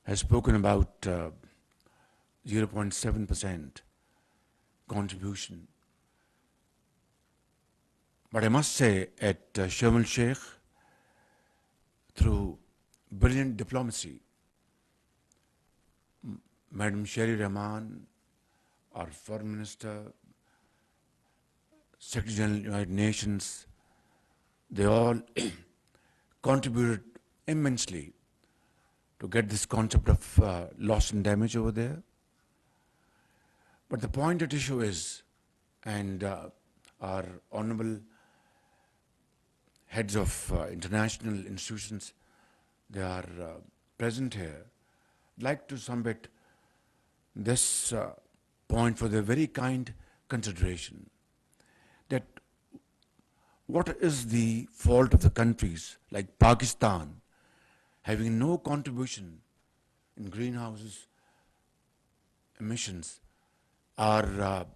has spoken about 0.7% contribution. But I must say, at Sharm el-Sheikh, through brilliant diplomacy, Madam Sherry Rahman, our Foreign Minister, Secretary General of the United Nations, they all contributed immensely to get this concept of loss and damage over there. But the point at issue is, and our honorable heads of international institutions, they are present here. I'd like to submit this point for their very kind consideration, that what is the fault of the countries like Pakistan having no contribution in greenhouse emissions? Our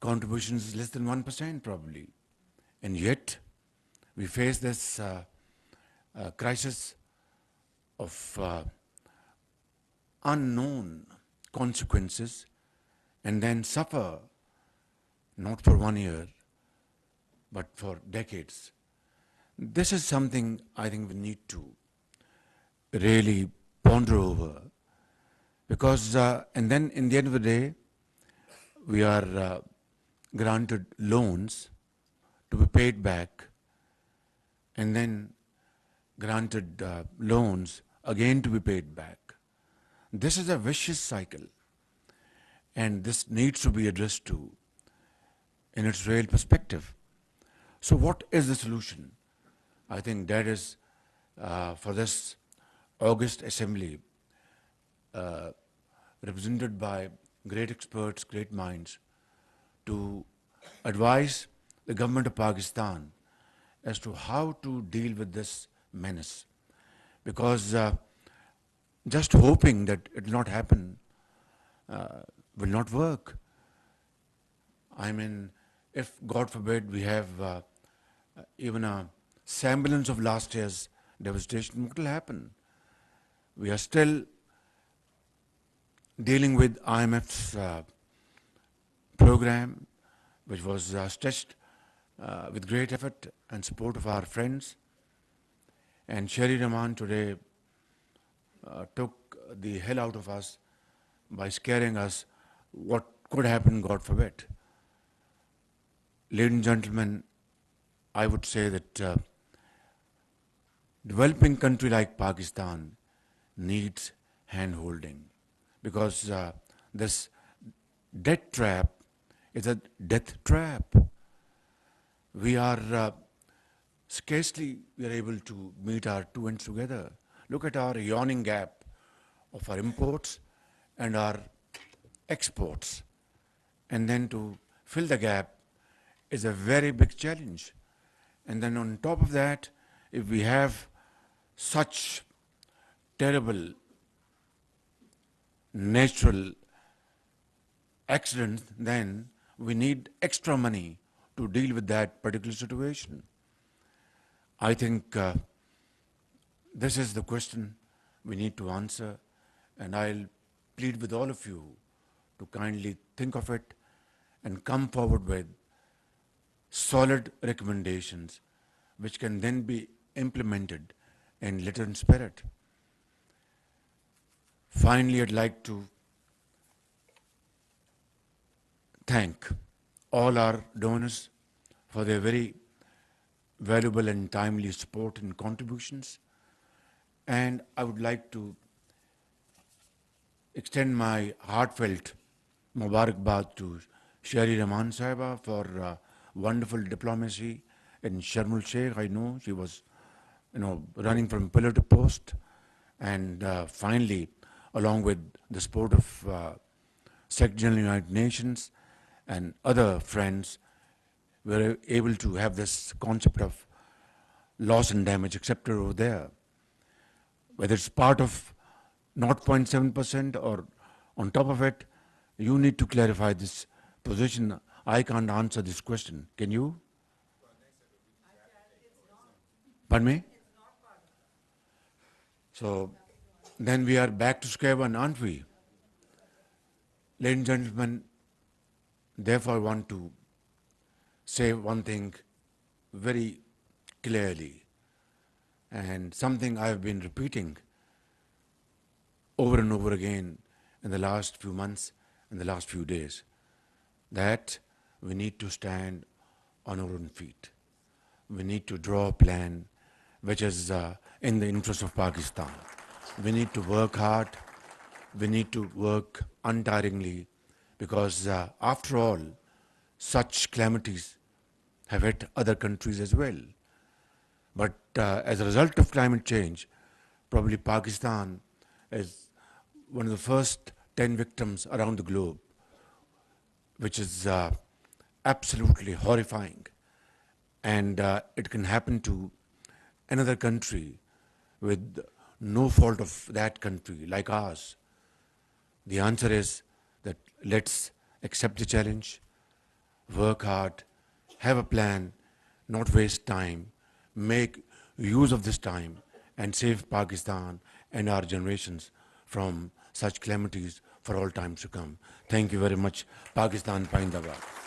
contribution is less than 1% probably, and yet we face this crisis of unknown consequences and then suffer not for 1 year but for decades. This is something I think we need to really ponder over, because and then in the end of the day we are granted loans to be paid back, and then granted loans again to be paid back. This is a vicious cycle, and this needs to be addressed to in its real perspective. So what is the solution? I think that is for this August Assembly, represented by great experts, great minds, to advise the government of Pakistan as to how to deal with this menace. Because just hoping that it will not happen will not work. I mean, if, God forbid, we have even a semblance of last year's devastation, what will happen? We are still dealing with IMF's program, which was stretched with great effort and support of our friends. And Sherry Rahman today took the hell out of us by scaring us what could happen, God forbid. Ladies and gentlemen, I would say that developing country like Pakistan needs hand-holding, because this debt trap is a death trap. We are scarcely we are able to meet our two ends together. Look at our yawning gap of our imports and our exports. And then to fill the gap is a very big challenge. And then on top of that, if we have such terrible natural accidents, then we need extra money to deal with that particular situation. I think this is the question we need to answer, and I'll plead with all of you to kindly think of it and come forward with solid recommendations which can then be implemented in letter and spirit. Finally, I'd like to thank all our donors for their very valuable and timely support and contributions. And I would like to extend my heartfelt Mubarakbad to Sherry Rahman Sahiba for wonderful diplomacy in Sharm el-Sheikh. I know she was, running from pillar to post. And finally, along with the support of Secretary General of the United Nations and other friends, we were able to have this concept of loss and damage accepted over there. Whether it's part of 0.7% or on top of it, you need to clarify this position. I can't answer this question. Can you? Pardon me? So then we are back to square one, aren't we? Ladies and gentlemen, therefore I want to say one thing very clearly, and something I have been repeating over and over again in the last few months and the last few days, that we need to stand on our own feet. We need to draw a plan which is in the interest of Pakistan. We need to work hard. We need to work untiringly because after all, such calamities have hit other countries as well. But as a result of climate change, probably Pakistan is one of the first 10 victims around the globe, which is absolutely horrifying. And it can happen to another country with no fault of that country, like ours. The answer is that let's accept the challenge, work hard, have a plan, not waste time, make use of this time and save Pakistan and our generations from such calamities for all times to come. Thank you very much. Pakistan Paindabad.